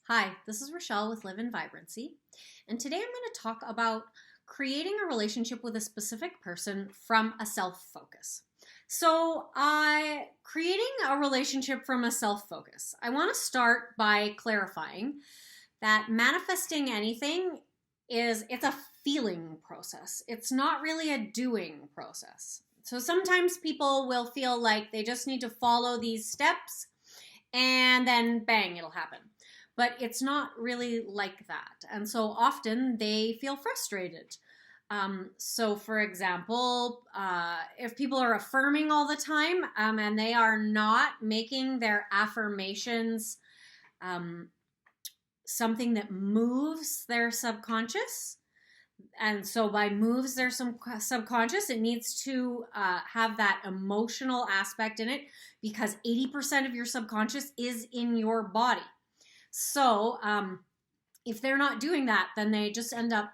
Hi, this is Rachelle with Live in Vibrancy, and today I'm going to talk about creating a relationship with a specific person from a self-focus. Creating a relationship from a self-focus. I want to start by clarifying that manifesting anything it's a feeling process. It's not really a doing process. So sometimes people will feel like they just need to follow these steps and then bang, it'll happen. But it's not really like that. And so often they feel frustrated. For example, if people are affirming all the time and they are not making their affirmations something that moves their subconscious, and so by moves their subconscious, it needs to have that emotional aspect in it because 80% of your subconscious is in your body. So if they're not doing that, then they just end up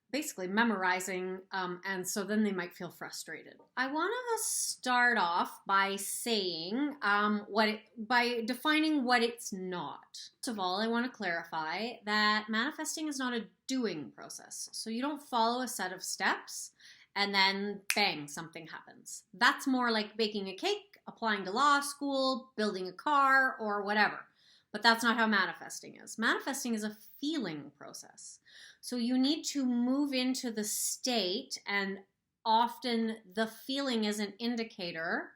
basically memorizing, and so then they might feel frustrated. I want to start off by saying by defining what it's not. First of all, I want to clarify that manifesting is not a doing process. So you don't follow a set of steps and then bang, something happens. That's more like baking a cake, applying to law school, building a car, or whatever. But that's not how manifesting is. Manifesting is a feeling process. So you need to move into the state, and often the feeling is an indicator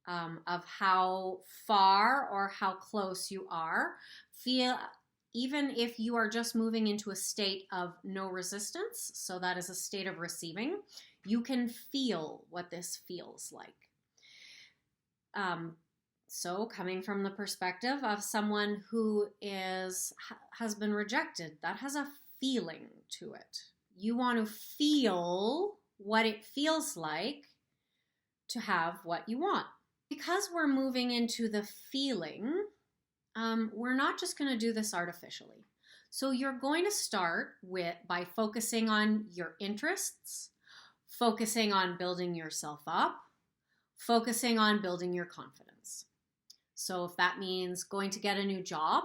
of how far or how close you are. Even if you are just moving into a state of no resistance, so that is a state of receiving, you can feel what this feels like. So coming from the perspective of someone who has been rejected, that has a feeling to it. You want to feel what it feels like to have what you want. Because we're moving into the feeling, we're not just going to do this artificially. So you're going to start by focusing on your interests, focusing on building yourself up, focusing on building your confidence. So if that means going to get a new job,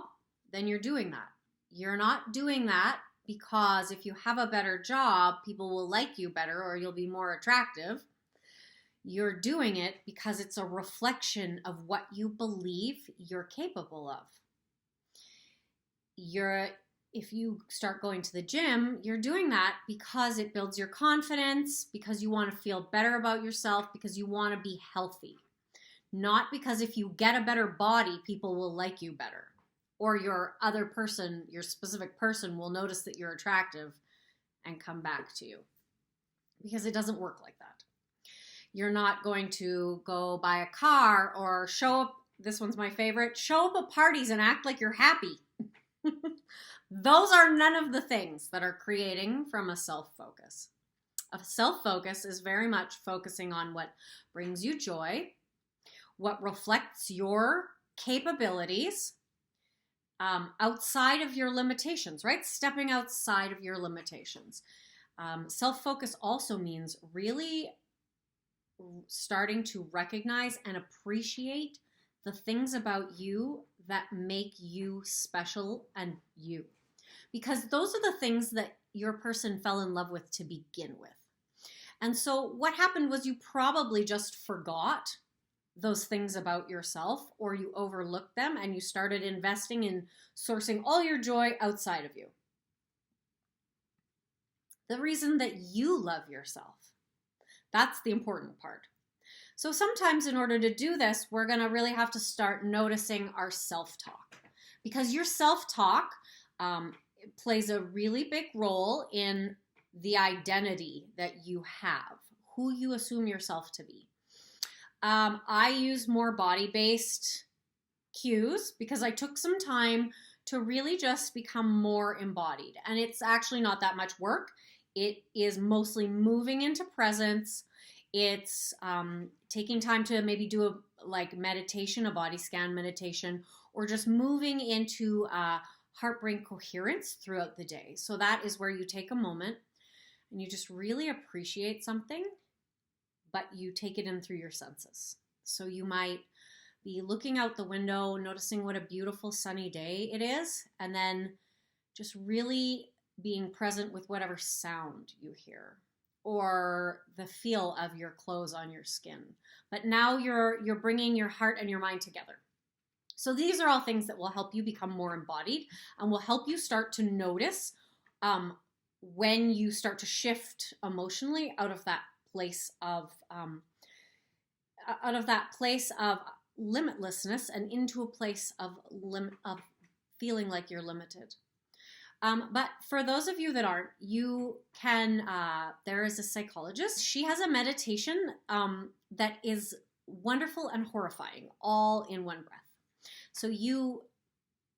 then you're doing that. You're not doing that because if you have a better job, people will like you better or you'll be more attractive. You're doing it because it's a reflection of what you believe you're capable of. If you start going to the gym, you're doing that because it builds your confidence, because you want to feel better about yourself, because you want to be healthy. Not because if you get a better body, people will like you better. Or your specific person will notice that you're attractive and come back to you. Because it doesn't work like that. You're not going to go buy a car or show up, this one's my favorite, show up at parties and act like you're happy. Those are none of the things that are creating from a self-focus. A self-focus is very much focusing on what brings you joy, what reflects your capabilities outside of your limitations, right? Stepping outside of your limitations. Self-focus also means really starting to recognize and appreciate the things about you that make you special and you. Because those are the things that your person fell in love with to begin with. And so what happened was you probably just forgot those things about yourself, or you overlooked them and you started investing in sourcing all your joy outside of you. The reason that you love yourself. That's the important part. So sometimes in order to do this, we're going to really have to start noticing our self-talk, because your self-talk plays a really big role in the identity that you have, who you assume yourself to be. I use more body-based cues because I took some time to really just become more embodied. And it's actually not that much work. It is mostly moving into presence. It's taking time to maybe do a meditation, a body scan meditation, or just moving into heart-brain coherence throughout the day. So that is where you take a moment and you just really appreciate something, but you take it in through your senses. So you might be looking out the window, noticing what a beautiful sunny day it is, and then just really being present with whatever sound you hear or the feel of your clothes on your skin. But now you're bringing your heart and your mind together. So these are all things that will help you become more embodied and will help you start to notice when you start to shift emotionally out of that place of limitlessness and into a place of feeling like you're limited. But for those of you that aren't, you can, there is a psychologist. She has a meditation that is wonderful and horrifying all in one breath. So you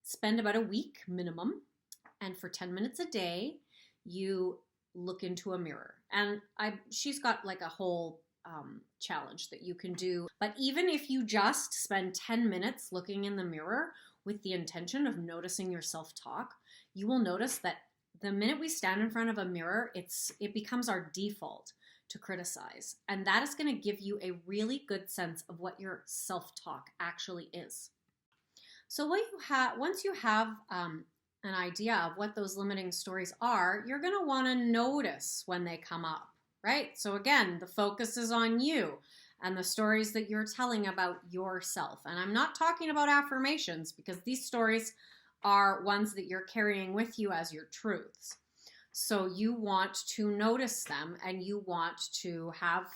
spend about a week minimum, and for 10 minutes a day, you look into a mirror. And she's got like a whole challenge that you can do. But even if you just spend 10 minutes looking in the mirror with the intention of noticing your self-talk, you will notice that the minute we stand in front of a mirror, it becomes our default to criticize. And that is going to give you a really good sense of what your self-talk actually is. So once you have an idea of what those limiting stories are, you're going to want to notice when they come up, right? So again, the focus is on you and the stories that you're telling about yourself. And I'm not talking about affirmations, because these stories are ones that you're carrying with you as your truths. So you want to notice them, and you want to have,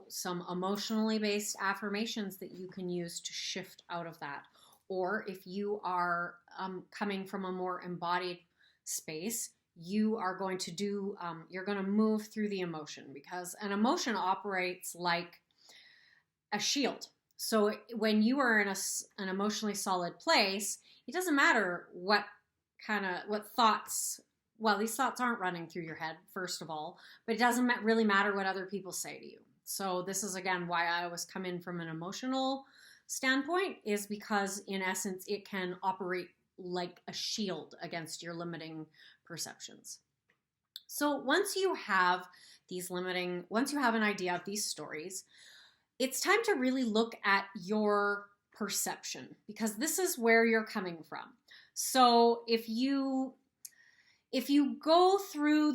some emotionally based affirmations that you can use to shift out of that. Or if you are coming from a more embodied space, you are going to you're going to move through the emotion, because an emotion operates like a shield. So when you are in an emotionally solid place, it doesn't matter what thoughts, well, these thoughts aren't running through your head, first of all, but it doesn't really matter what other people say to you. So this is, again, why I always come in from an emotional standpoint, is because in essence, it can operate like a shield against your limiting perceptions. So once you have an idea of these stories, it's time to really look at your perception, because this is where you're coming from. So if you go through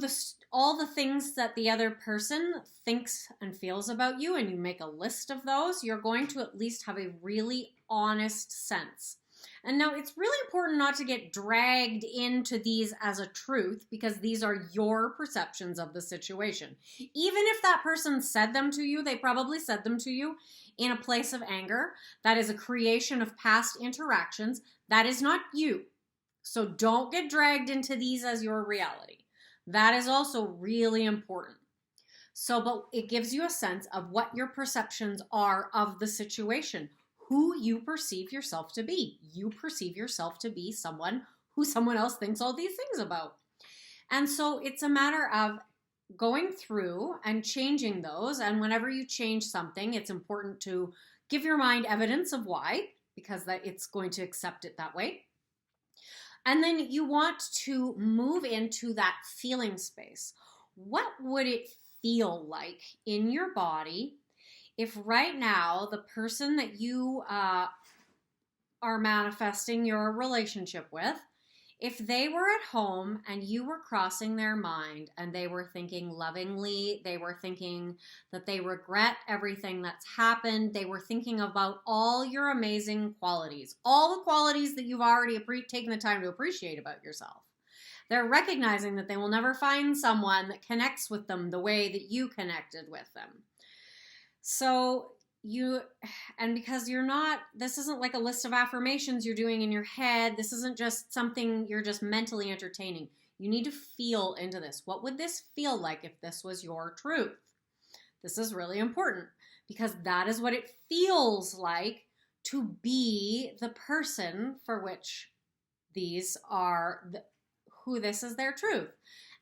all the things that the other person thinks and feels about you, and you make a list of those, you're going to at least have a really honest sense. And now it's really important not to get dragged into these as a truth, because these are your perceptions of the situation. Even if that person said them to you, they probably said them to you in a place of anger. That is a creation of past interactions. That is not you. So don't get dragged into these as your reality. That is also really important. But it gives you a sense of what your perceptions are of the situation, who you perceive yourself to be. You perceive yourself to be someone who someone else thinks all these things about. And so it's a matter of going through and changing those. And whenever you change something, it's important to give your mind evidence of why, because it's going to accept it that way. And then you want to move into that feeling space. What would it feel like in your body if right now the person that you are manifesting your relationship with, if they were at home and you were crossing their mind and they were thinking lovingly, they were thinking that they regret everything that's happened, they were thinking about all your amazing qualities, all the qualities that you've already taken the time to appreciate about yourself. They're recognizing that they will never find someone that connects with them the way that you connected with them. So because this isn't like a list of affirmations you're doing in your head. This isn't just something you're just mentally entertaining. You need to feel into this. What would this feel like if this was your truth? This is really important, because that is what it feels like to be the person for which this is their truth.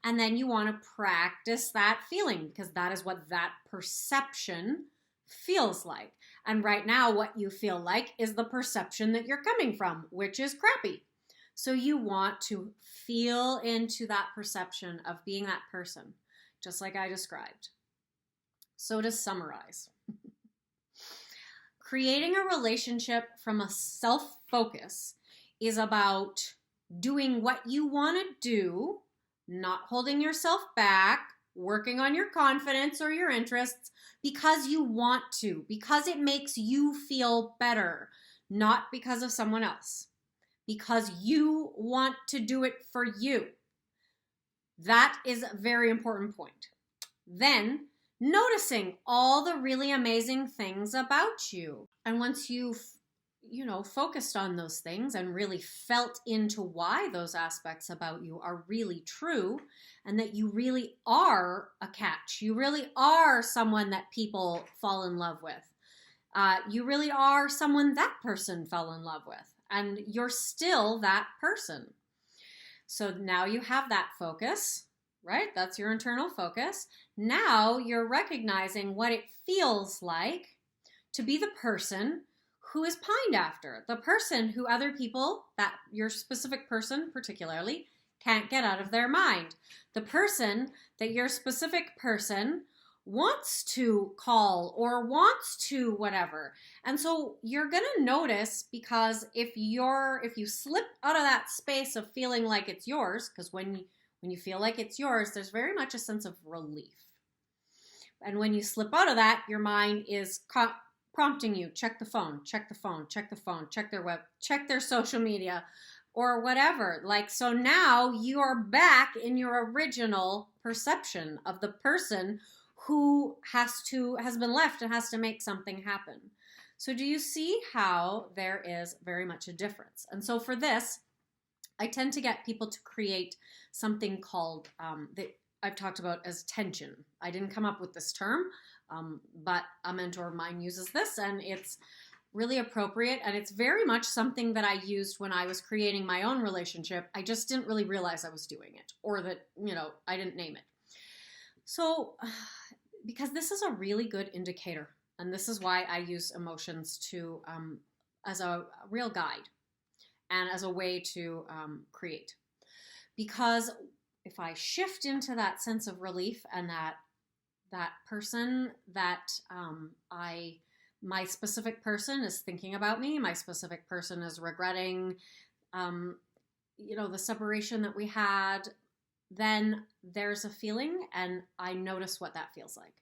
And then you want to practice that feeling, because that is what that perception feels like. And right now, what you feel like is the perception that you're coming from, which is crappy. So you want to feel into that perception of being that person, just like I described. So to summarize, Creating a relationship from a self-focus is about doing what you want to do, not holding yourself back, working on your confidence or your interests because you want to, because it makes you feel better, not because of someone else, because you want to do it for you. That is a very important point. Then, noticing all the really amazing things about you. And once you've, focused on those things and really felt into why those aspects about you are really true and that you really are a catch, you really are someone that people fall in love with. You really are someone that person fell in love with, and you're still that person. So now you have that focus, right? That's your internal focus. Now you're recognizing what it feels like to be the person who is pined after, the person who other people, that your specific person particularly, can't get out of their mind, the person that your specific person wants to call or wants to whatever. And so you're going to notice, because if you slip out of that space of feeling like it's yours, because when you feel like it's yours, there's very much a sense of relief. And when you slip out of that, your mind is prompting you, check the phone, check their web, check their social media or whatever. So now you are back in your original perception of the person who has been left and has to make something happen. So do you see how there is very much a difference? And so for this, I tend to get people to create something called, that I've talked about as tension. I didn't come up with this term, but a mentor of mine uses this, and it's really appropriate. And it's very much something that I used when I was creating my own relationship. I just didn't really realize I was doing it, or that, I didn't name it. So, because this is a really good indicator, and this is why I use emotions to as a real guide and as a way to create. Because if I shift into that sense of relief and that person that my specific person is thinking about me, my specific person is regretting, the separation that we had, then there's a feeling, and I notice what that feels like.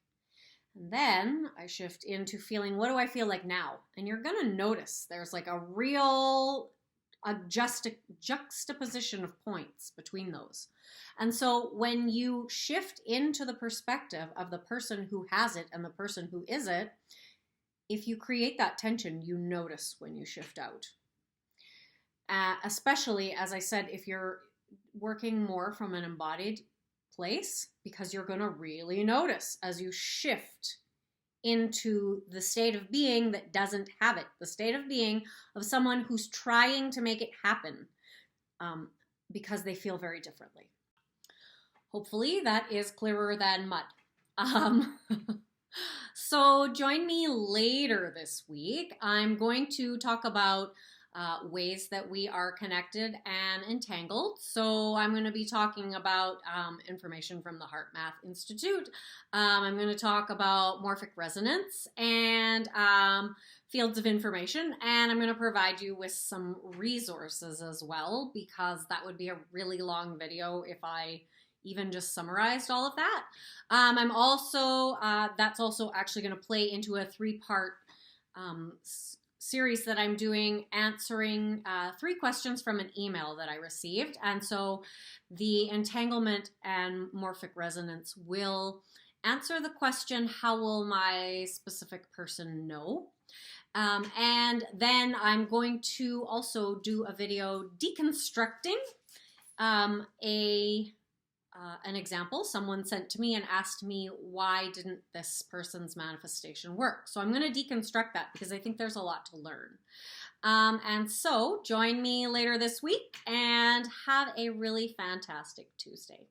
And then I shift into feeling, what do I feel like now? And you're going to notice there's like a real juxtaposition of points between those. And so when you shift into the perspective of the person who has it and the person who isn't, if you create that tension, you notice when you shift out. Especially, as I said, if you're working more from an embodied place, because you're going to really notice as you shift into the state of being that doesn't have it, the state of being of someone who's trying to make it happen, because they feel very differently. Hopefully that is clearer than mud. So join me later this week. I'm going to talk about ways that we are connected and entangled. So I'm going to be talking about information from the Heart Math Institute. I'm going to talk about morphic resonance and fields of information. And I'm going to provide you with some resources as well, because that would be a really long video if I even just summarized all of that. I'm also, that's also actually going to play into a 3-part series that I'm doing, answering 3 questions from an email that I received. And so the entanglement and morphic resonance will answer the question, how will my specific person know? And then I'm going to also do a video deconstructing an example someone sent to me and asked me, why didn't this person's manifestation work? So I'm going to deconstruct that because I think there's a lot to learn. And so join me later this week and have a really fantastic Tuesday.